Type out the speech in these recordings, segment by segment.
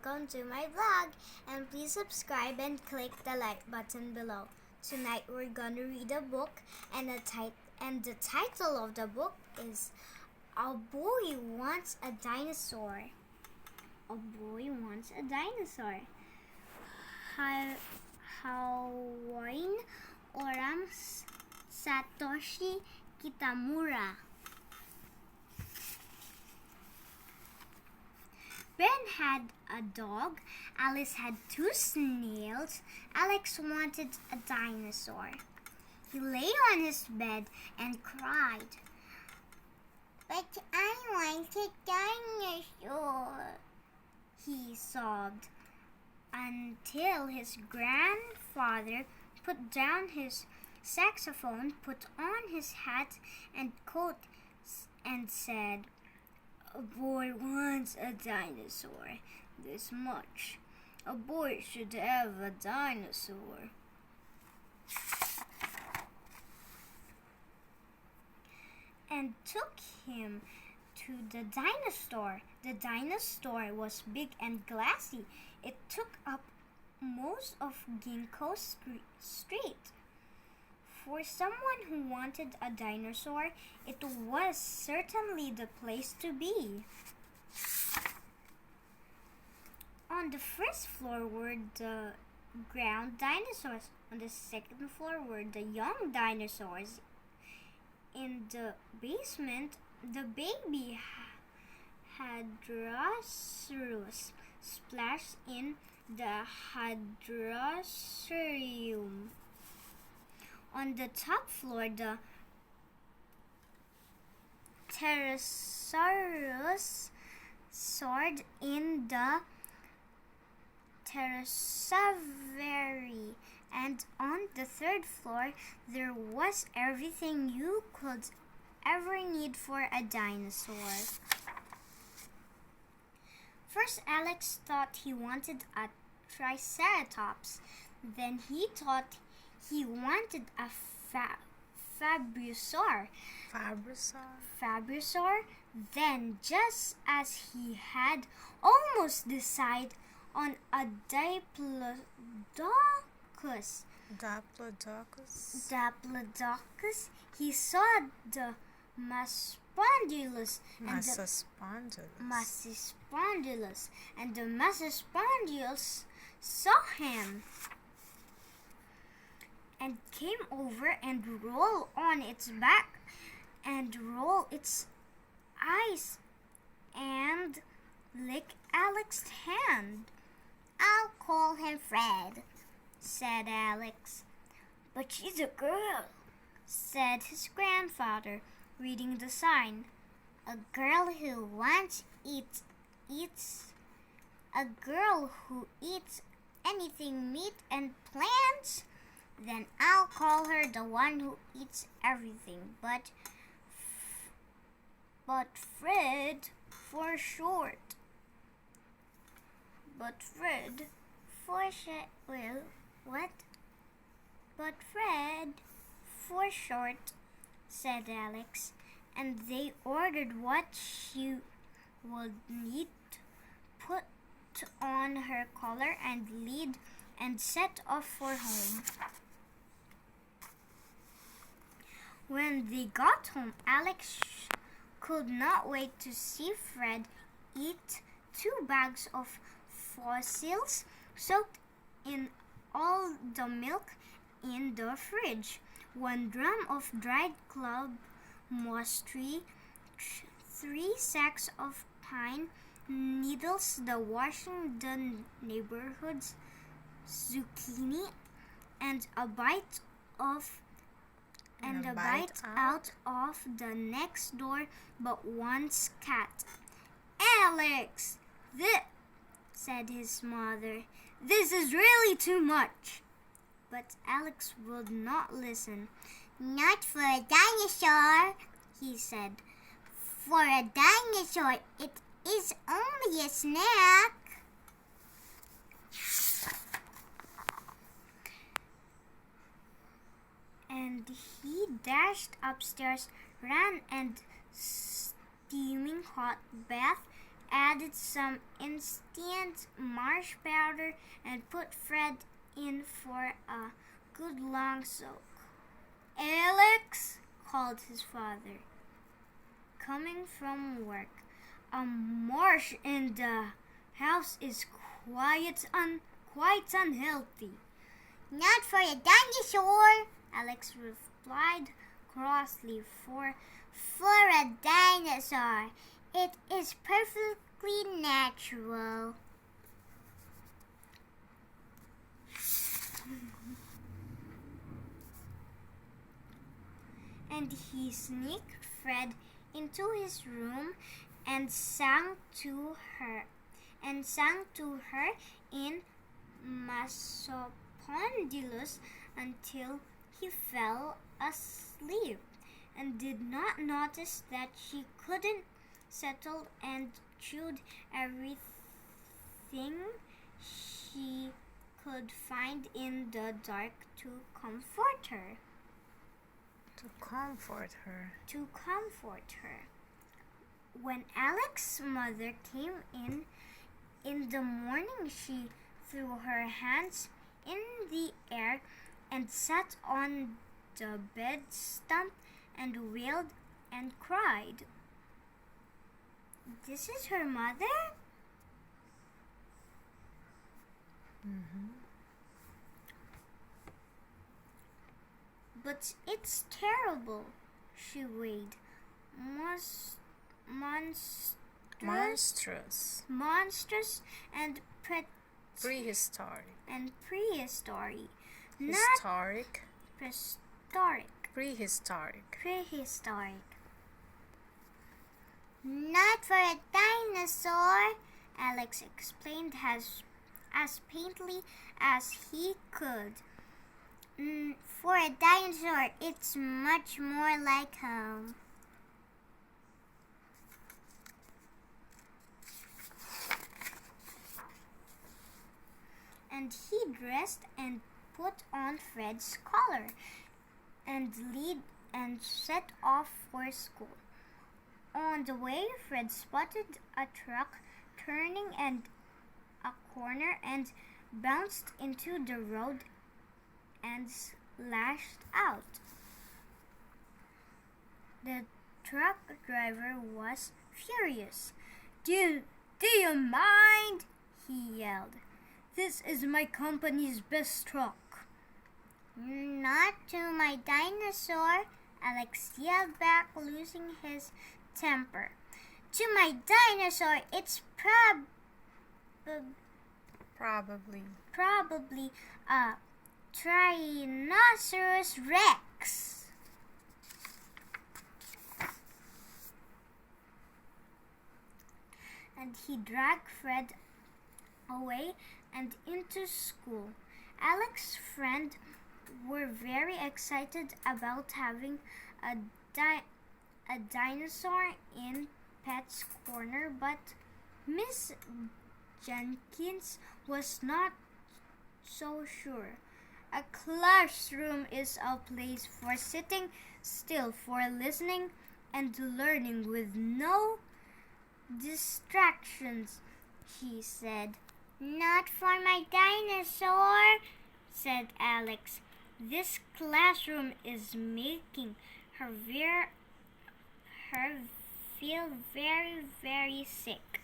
welcome to my vlog, and please subscribe and click the like button below. Tonight we're gonna read a book, and the title of the book is A Boy Wants a Dinosaur. A Boy Wants a Dinosaur. Hiawyn Oram, Satoshi Kitamura. Ben had a dog. Alice had 2 snails. Alex wanted a dinosaur. He lay on his bed and cried, "But I want a dinosaur," he sobbed, until his grandfather put down his saxophone, put on his hat and coat, and said, "A boy wants a dinosaur this much. A boy should have a dinosaur." And took him to the dinosaur. The dinosaur was big and glassy. It took up most of Ginkgo Street. For someone who wanted a dinosaur, it was certainly the place to be. On the first floor were the ground dinosaurs. On the second floor were the young dinosaurs. In the basement, the baby hadrosaurus splashed in the hadrosaurum. On the top floor, the pterosaurus soared in the pterosauri, and on the third floor there was everything you could ever need for a dinosaur. First, Alex thought he wanted a triceratops. Then he thought he wanted a Fabusaur. Then, just as he had almost decided on a Diplodocus, he saw the Masspondylus, and the Masspondylus saw him and came over and rolled on its back and rolled its eyes and licked Alex's hand. "I'll call him Fred," said Alex. "But she's a girl," said his grandfather, reading the sign. "A girl who eats anything meat and plants? Then I'll call her the one who eats everything, but Fred for short." "But Fred for short," said Alex, and they ordered what she would need, put on her collar and lead, and set off for home. When they got home, Alex could not wait to see Fred eat 2 bags of fossils soaked in all the milk in the fridge, 1 drum of dried club moss tree, 3 sacks of pine needles, the washing the neighborhood's zucchini, and a bite out of the next door but one's cat. "Alex, said his mother, "this is really too much." But Alex would not listen. "Not for a dinosaur," he said. "For a dinosaur, it is only a snack." And he dashed upstairs, ran and steaming hot bath, added some instant marsh powder, and put Fred in for a good long soak. "Alex," called his father, coming from work, "a marsh in the house is quite unhealthy." "Not for a dinosaur," Alex replied crossly. For a dinosaur, it is perfectly natural." And he sneaked Fred into his room and sang to her in Masopondylus until he fell asleep, and did not notice that she couldn't settle and chewed everything she could find in the dark to comfort her. When Alex's mother came in the morning, she threw her hands in the air and sat on the bed stump and wailed and cried. "This is her mother?" "But it's terrible," she wailed. Monstrous and Prehistoric. Not prehistoric. "Not for a dinosaur," Alex explained as faintly as he could. "For a dinosaur, it's much more like home." And he dressed and put on Fred's collar and set off for school. On the way, Fred spotted a truck turning a corner and bounced into the road and lashed out. The truck driver was furious. Do you mind?" he yelled. "This is my company's best truck." "Not to my dinosaur," Alex yelled back, losing his temper. "To my dinosaur, it's probably a Tyrannosaurus Rex." And he dragged Fred away and into school. Alex's friends were very excited about having a dinosaur in Pet's Corner, but Miss Jenkins was not so sure. "A classroom is a place for sitting still, for listening and learning with no distractions," she said. "Not for my dinosaur," said Alex. "This classroom is making her feel very, very sick."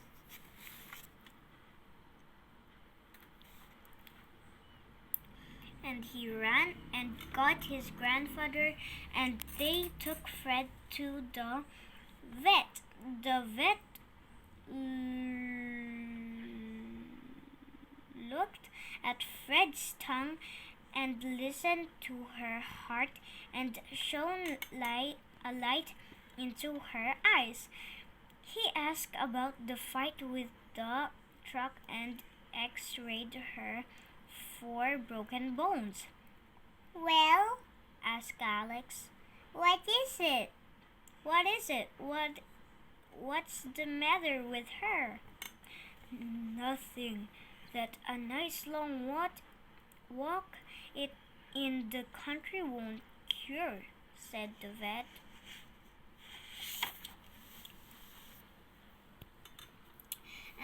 And he ran and got his grandfather, and they took Fred to the vet. The vet looked at Fred's tongue and listened to her heart and shone a light into her eyes. He asked about the fight with the truck and x-rayed her for broken bones. "Well," asked Alex, "what is it? What's the matter with her?" "Nothing that a nice long walk in the country won't cure," said the vet.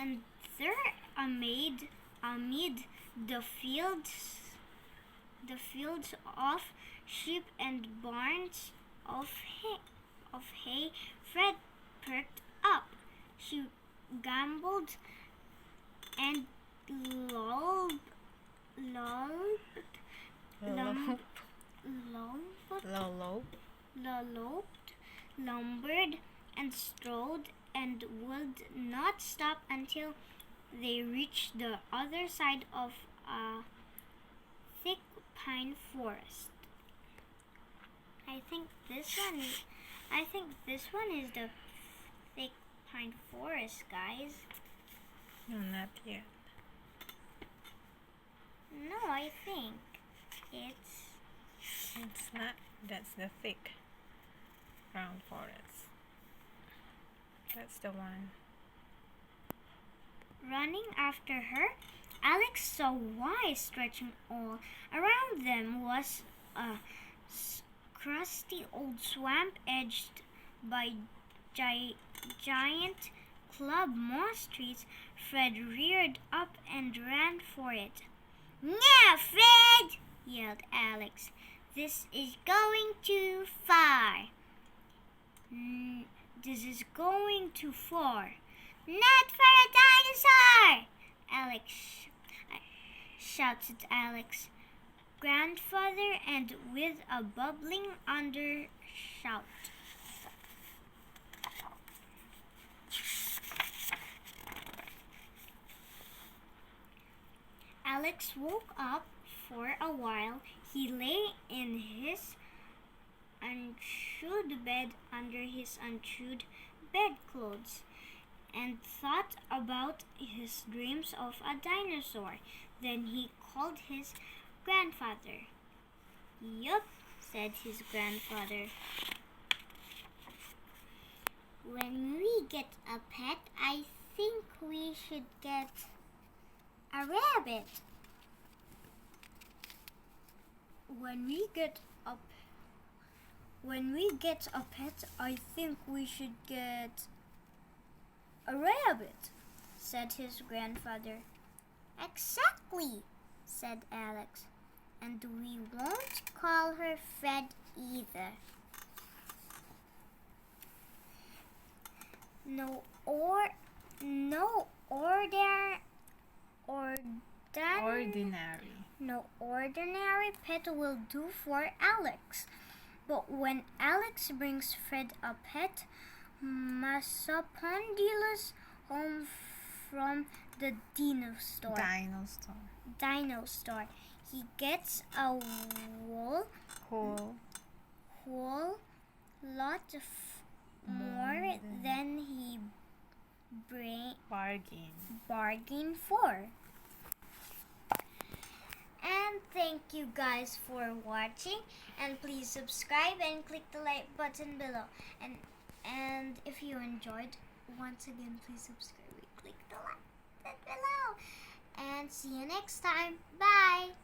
and there amid the fields of sheep and barns of hay, Fred perked up. She gambled and lulled, lumbered and strode, and would not stop until they reached the other side of a thick pine forest. I think this one is the thick pine forest, guys. No, not yet. No, I think it's not. That's the thick brown forest. That's the one. Running after her, Alex saw why stretching all around them was a crusty old swamp edged by giant club moss trees. Fred reared up and ran for it. "Now, Fred!" yelled Alex. "This is going too far." "This is going too far." "Not for a dinosaur!" shouted Alex' grandfather, and with a bubbling under shout. Alex woke up. For a while he lay in his unchewed bed under his unchewed bedclothes and thought about his dreams of a dinosaur. Then he called his grandfather. "Yup," said his grandfather. "When we get a pet, I think we should get a rabbit." When we get a pet, I think we should get a rabbit, said his grandfather. "Exactly," said Alex. "And we won't call her Fred either." No ordinary pet will do for Alex. But when Alex brings Fred a pet, Masopondylus home from the Dinosaur, he gets a whole lot more than he bargained for. And thank you guys for watching, and please subscribe and click the like button below. And if you enjoyed, once again, please subscribe and click the like button below. And see you next time. Bye.